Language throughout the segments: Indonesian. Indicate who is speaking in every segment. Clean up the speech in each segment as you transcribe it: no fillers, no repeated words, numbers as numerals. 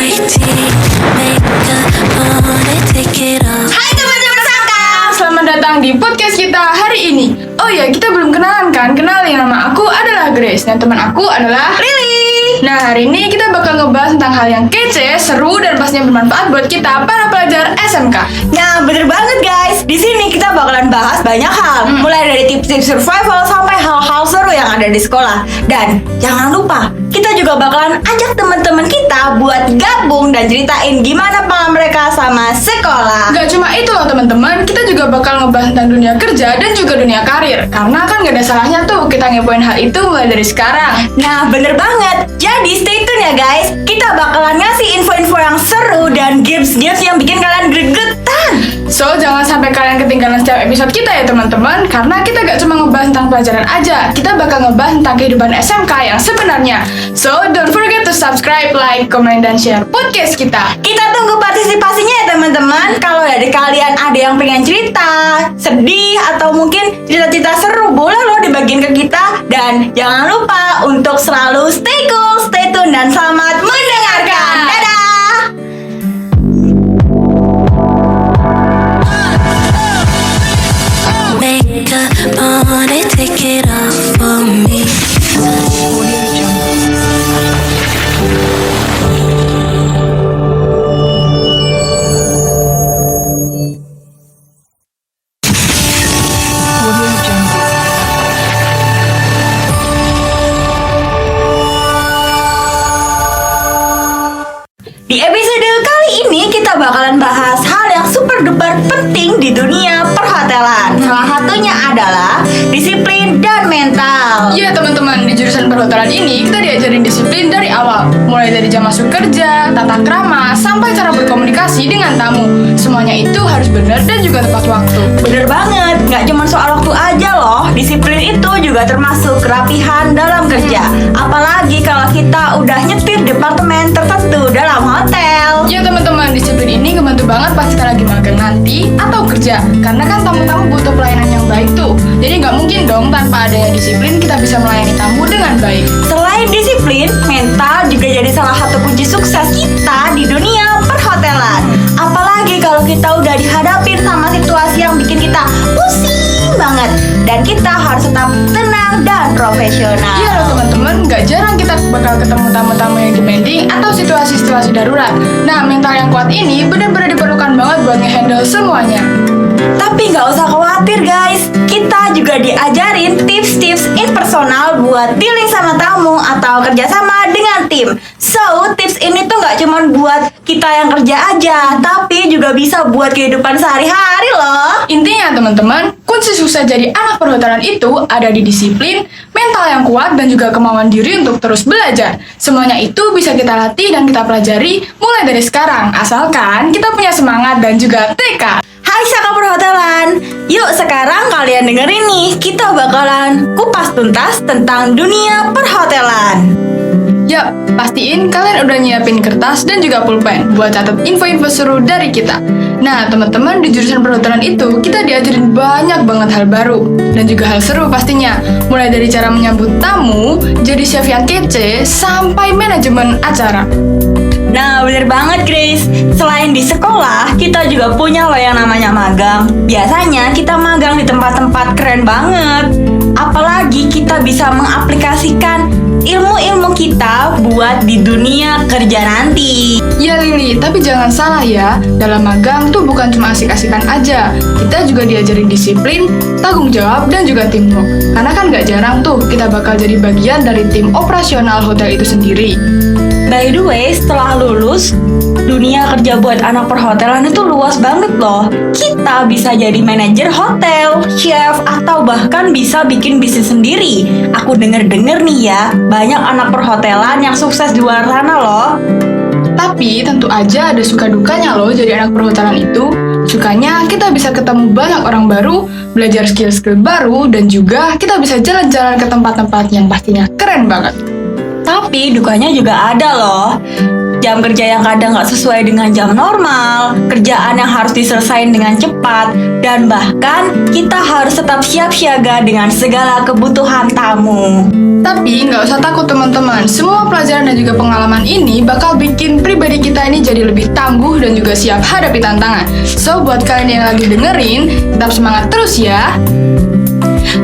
Speaker 1: Hai teman-teman Saka, selamat datang di podcast kita hari ini. Oh ya, kita belum kenalan kan? Kenalin, nama aku adalah Grace dan teman aku adalah
Speaker 2: Lily.
Speaker 1: Nah, hari ini kita bakal ngebahas tentang hal yang kece, seru, dan pastinya bermanfaat buat kita para pelajar SMK.
Speaker 2: Nah, bener banget guys. Di sini kita bakalan bahas banyak hal, mulai dari tips-tips survival sampai hal-hal seru yang ada di sekolah. Dan jangan lupa, kita juga bakalan ajak teman-teman kita buat gabung dan ceritain gimana pengalaman mereka sama sekolah.
Speaker 1: Gak cuma itu loh teman-teman, kita juga bakal ngebahas tentang dunia kerja dan juga dunia karir. Karena kan gak ada salahnya tuh kita ngepoin hal itu mulai dari sekarang.
Speaker 2: Nah, bener banget. Jadi stay tune ya guys. Kita bakalan ngasih info-info yang seru dan games-games yang bikin kalian gregetan.
Speaker 1: So, jangan sampai kalian ketinggalan setiap episode kita ya teman-teman. Karena kita gak cuma ngebahas tentang pelajaran aja, kita bakal ngebahas tentang kehidupan SMK yang sebenarnya. So, don't forget to subscribe, like, comment, dan share podcast kita.
Speaker 2: Kita tunggu partisipasinya ya teman-teman. Kalau dari kalian ada yang pengen cerita, sedih, atau mungkin cerita-cerita seru, boleh loh dibagiin ke kita. Dan jangan lupa untuk selalu stay cool, stay tune, dan selamat mendengarkan. Dadah!
Speaker 3: Makeup on it, take it off for me.
Speaker 2: Di episode kali ini kita bakalan bahas hal yang super duper penting di dunia perhotelan. Salah satunya adalah disiplin dan mental.
Speaker 1: Iya teman-teman, di jurusan perhotelan ini kita diajarin disiplin dari awal. Mulai dari jam masuk kerja, tata krama, sampai cara berkomunikasi dengan tamu. Semuanya itu harus benar dan juga tepat waktu.
Speaker 2: Bener banget, nggak cuma soal waktu aja loh. Disiplin itu juga termasuk kerapihan dalam kerja. Apalagi kalau kita udah nyetir departemen tertentu dalam hotel.
Speaker 1: Ya teman-teman, disiplin ini ngebantu banget pas kita lagi magang nanti atau kerja. Karena kan tamu-tamu butuh pelayanan yang baik tuh. Jadi nggak mungkin dong tanpa adanya disiplin kita bisa melayani tamu dengan baik.
Speaker 2: Selain disiplin, mental juga jadi salah satu kunci sukses kita di dunia perhotelan. Apalagi kalau kita udah dihadapin sama situasi yang bikin kita pusing banget. Dan kita harus tetap tenang dan profesional.
Speaker 1: Iya loh teman-teman, nggak jarang kita bakal ketemu tamu-tamu yang demanding atau situasi-situasi darurat. Nah, mental yang kuat ini benar-benar diperlukan banget buat nge-handle semuanya.
Speaker 2: Tapi nggak usah khawatir guys, kita juga diajarin tips-tips impersonal buat dealing sama tamu atau kerjasama dengan tim. So, tips ini tuh nggak cuma buat kita yang kerja aja, tapi juga bisa buat kehidupan sehari-hari loh.
Speaker 1: Intinya teman-teman, kunci sukses jadi anak perhotelan itu ada di disiplin, mental yang kuat, dan juga kemauan diri untuk terus belajar. Semuanya itu bisa kita latih dan kita pelajari mulai dari sekarang, asalkan kita punya semangat dan juga tekad.
Speaker 2: Hai Saka Perhotelan, yuk sekarang kalian dengerin nih, kita bakalan kupas tuntas tentang dunia perhotelan.
Speaker 1: Yap, pastiin kalian udah nyiapin kertas dan juga pulpen buat catat info-info seru dari kita. Nah, teman-teman, di jurusan perhotelan itu kita diajarin banyak banget hal baru dan juga hal seru pastinya. Mulai dari cara menyambut tamu, jadi chef yang kece, sampai manajemen acara.
Speaker 2: Nah, bener banget Grace. Selain di sekolah, kita juga punya loh yang namanya magang. Biasanya kita magang di tempat-tempat keren banget. Apalagi kita bisa mengaplikasikan ilmu-ilmu kita buat di dunia kerja nanti.
Speaker 1: Ya Lili, tapi jangan salah ya, dalam magang tuh bukan cuma asik-asikan aja. Kita juga diajarin disiplin, tanggung jawab, dan juga teamwork. Karena kan gak jarang tuh kita bakal jadi bagian dari tim operasional hotel itu sendiri.
Speaker 2: By the way, setelah lulus, dunia kerja buat anak perhotelan itu luas banget loh. Kita bisa jadi manajer hotel, chef, atau bahkan bisa bikin bisnis sendiri. Aku denger-denger nih ya, banyak anak perhotelan yang sukses di luar sana loh.
Speaker 1: Tapi tentu aja ada suka dukanya loh jadi anak perhotelan itu. Sukanya kita bisa ketemu banyak orang baru, belajar skill-skill baru, dan juga kita bisa jalan-jalan ke tempat-tempat yang pastinya keren banget.
Speaker 2: Tapi dukanya juga ada loh. jam kerja yang kadang nggak sesuai dengan jam normal, kerjaan yang harus diselesaikan dengan cepat, dan bahkan kita harus tetap siap siaga dengan segala kebutuhan tamu.
Speaker 1: Tapi nggak usah takut teman-teman, semua pelajaran dan juga pengalaman ini bakal bikin pribadi kita ini jadi lebih tangguh dan juga siap hadapi tantangan. So, buat kalian yang lagi dengerin, tetap semangat terus ya.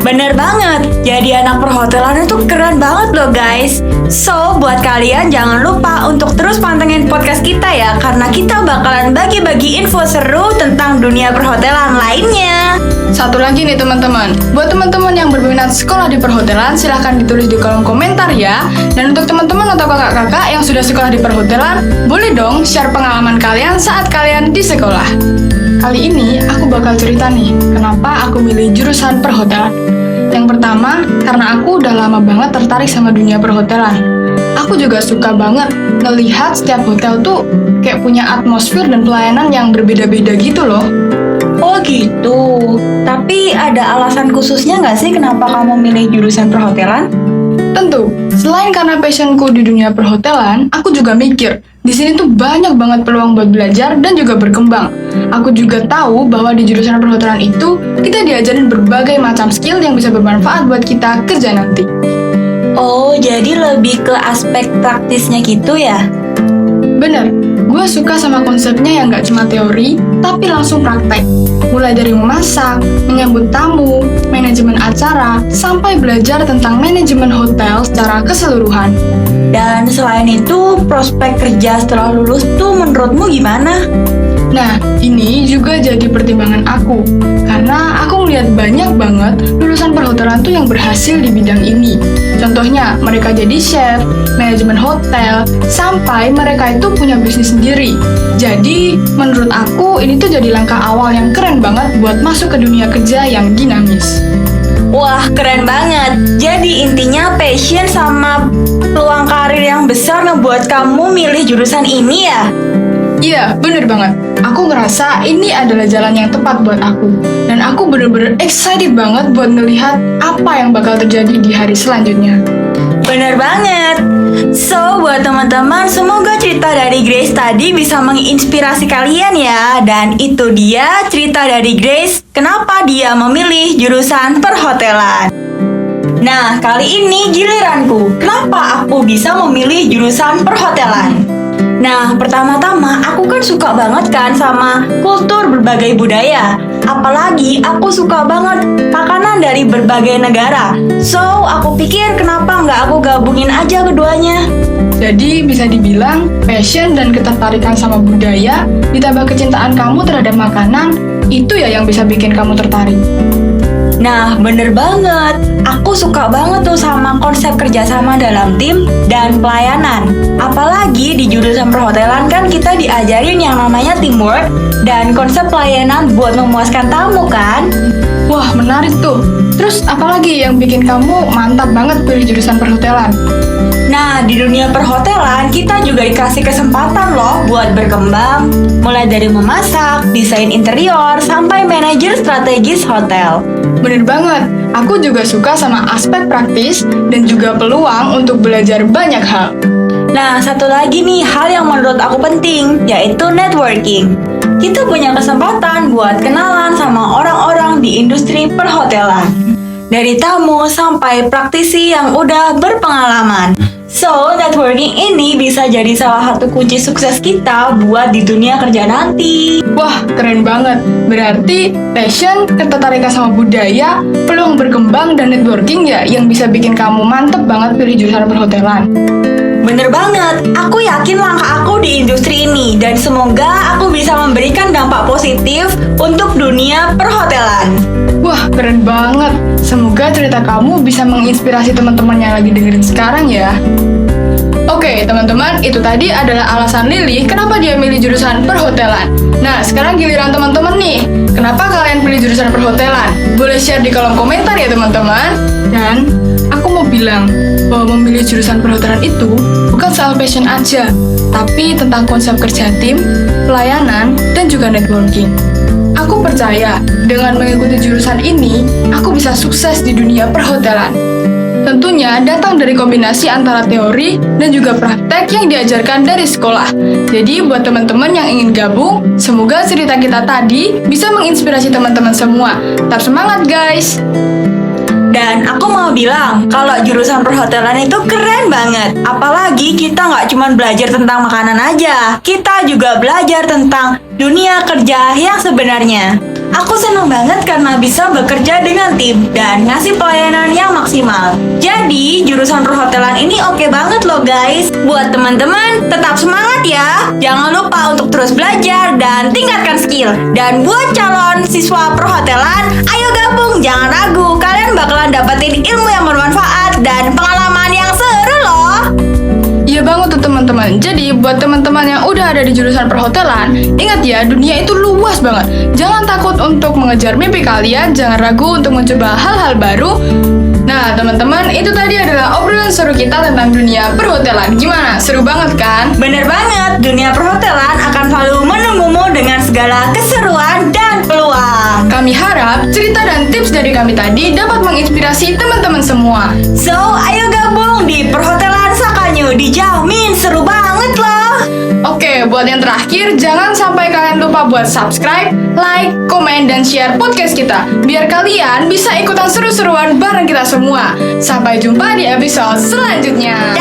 Speaker 2: Bener banget, jadi anak perhotelan itu keren banget loh guys. So, buat kalian jangan lupa untuk terus pantengin podcast kita ya, karena kita bakalan bagi-bagi info seru tentang dunia perhotelan lainnya.
Speaker 1: Satu lagi nih teman-teman, buat teman-teman yang berminat sekolah di perhotelan, silahkan ditulis di kolom komentar ya. Dan untuk teman-teman atau kakak-kakak yang sudah sekolah di perhotelan, boleh dong share pengalaman kalian saat kalian di sekolah. Kali ini aku bakal cerita nih, kenapa aku milih jurusan perhotelan. Yang pertama, karena aku udah lama banget tertarik sama dunia perhotelan. Aku juga suka banget ngelihat setiap hotel tuh kayak punya atmosfer dan pelayanan yang berbeda-beda gitu loh.
Speaker 2: Oh gitu, tapi ada alasan khususnya nggak sih kenapa kamu milih jurusan perhotelan?
Speaker 1: Tentu, selain karena passionku di dunia perhotelan, aku juga mikir, di sini tuh banyak banget peluang buat belajar dan juga berkembang. Aku juga tahu bahwa di jurusan perhotelan itu, kita diajarin berbagai macam skill yang bisa bermanfaat buat kita kerja nanti.
Speaker 2: Oh, jadi lebih ke aspek praktisnya gitu ya?
Speaker 1: Bener, gue suka sama konsepnya yang gak cuma teori, tapi langsung praktek. Mulai dari memasak, menyambut tamu, manajemen acara, sampai belajar tentang manajemen hotel secara keseluruhan.
Speaker 2: Dan selain itu, prospek kerja setelah lulus tuh menurutmu gimana?
Speaker 1: Nah, ini juga jadi pertimbangan aku, karena aku melihat banyak banget lulusan perhotelan tuh yang berhasil di bidang ini. Contohnya, mereka jadi chef, manajemen hotel, sampai mereka itu punya bisnis sendiri. Jadi, menurut aku ini tuh jadi langkah awal yang keren banget buat masuk ke dunia kerja yang dinamis.
Speaker 2: Wah, keren banget. Jadi intinya passion sama peluang karir yang besar ngebuat kamu milih jurusan ini ya?
Speaker 1: Iya, bener banget. Aku ngerasa ini adalah jalan yang tepat buat aku. Dan aku bener-bener excited banget buat melihat apa yang bakal terjadi di hari selanjutnya.
Speaker 2: Bener banget. So, buat teman-teman, semoga cerita dari Grace tadi bisa menginspirasi kalian ya. Dan itu dia cerita dari Grace, kenapa dia memilih jurusan perhotelan. Nah, kali ini giliranku. Kenapa aku bisa memilih jurusan perhotelan? Nah, pertama-tama aku kan suka banget kan sama kultur berbagai budaya. Apalagi aku suka banget makanan dari berbagai negara. So, aku pikir kenapa nggak aku gabungin aja keduanya.
Speaker 1: Jadi bisa dibilang passion dan ketertarikan sama budaya ditambah kecintaan kamu terhadap makanan, itu ya yang bisa bikin kamu tertarik.
Speaker 2: Nah, bener banget. Aku suka banget tuh sama konsep kerjasama dalam tim dan pelayanan. Apalagi di jurusan perhotelan kan kita diajarin yang namanya teamwork dan konsep pelayanan buat memuaskan tamu kan?
Speaker 1: Wah, menarik tuh. Terus apalagi yang bikin kamu mantap banget pilih jurusan perhotelan?
Speaker 2: Nah, di dunia perhotelan kita juga dikasih kesempatan loh buat berkembang. Mulai dari memasak, desain interior, sampai manajer strategis hotel.
Speaker 1: Bener banget, aku juga suka sama aspek praktis dan juga peluang untuk belajar banyak hal.
Speaker 2: Nah, satu lagi nih hal yang menurut aku penting, yaitu networking. Kita punya kesempatan buat kenalan sama orang-orang di industri perhotelan. Dari tamu sampai praktisi yang udah berpengalaman. So, networking ini bisa jadi salah satu kunci sukses kita buat di dunia kerja nanti.
Speaker 1: Wah, keren banget. Berarti passion, ketertarikan sama budaya, peluang berkembang, dan networking ya yang bisa bikin kamu mantep banget pilih jurusan perhotelan.
Speaker 2: Bener banget, aku yakin langkah aku di industri ini dan semoga aku bisa memberikan dampak positif untuk dunia perhotelan.
Speaker 1: Wah, keren banget. Semoga cerita kamu bisa menginspirasi teman-teman yang lagi dengerin sekarang ya. Oke, teman-teman, itu tadi adalah alasan Lily kenapa dia milih jurusan perhotelan. Nah, sekarang giliran teman-teman nih. Kenapa kalian pilih jurusan perhotelan? Boleh share di kolom komentar ya, teman-teman. Dan aku mau bilang bahwa memilih jurusan perhotelan itu bukan soal passion aja, tapi tentang konsep kerja tim, pelayanan, dan juga networking. Aku percaya dengan mengikuti jurusan ini, aku bisa sukses di dunia perhotelan. Tentunya datang dari kombinasi antara teori dan juga praktek yang diajarkan dari sekolah. Jadi buat teman-teman yang ingin gabung, semoga cerita kita tadi bisa menginspirasi teman-teman semua. Tetap semangat guys!
Speaker 2: Dan aku mau bilang, kalau jurusan perhotelan itu keren banget. Apalagi kita nggak cuma belajar tentang makanan aja, kita juga belajar tentang dunia kerja yang sebenarnya. Aku senang banget karena bisa bekerja dengan tim dan ngasih pelayanan yang maksimal. Jadi, jurusan perhotelan ini oke banget loh guys. Buat teman-teman, tetap semangat ya. Jangan lupa untuk terus belajar dan tingkatkan skill. Dan buat calon siswa perhotelan, ayo gabung, jangan ragu. Kalian bakalan dapetin ilmu yang bermanfaat dan pengalaman yang seru loh.
Speaker 1: Iya banget tuh teman-teman. Jadi buat teman-teman yang udah ada di jurusan perhotelan, ingat ya, dunia itu luas banget. Jangan takut untuk mengejar mimpi kalian, jangan ragu untuk mencoba hal-hal baru. Nah teman-teman, itu tadi adalah obrolan seru kita tentang dunia perhotelan. Gimana? Seru banget kan?
Speaker 2: Bener banget, dunia perhotelan akan selalu menunggumu dengan segala keseruan dan peluang.
Speaker 1: Kami harap cerita dan tips dari kami tadi dapat menginspirasi teman-teman semua.
Speaker 2: So, ayo gabung di Perhotelan Sakanyu, dijamin seru banget loh.
Speaker 1: Oke, buat yang terakhir, jangan sampai kalian lupa buat subscribe, like, komen, dan share podcast kita. Biar kalian bisa ikutan seru-seruan bareng kita semua. Sampai jumpa di episode selanjutnya.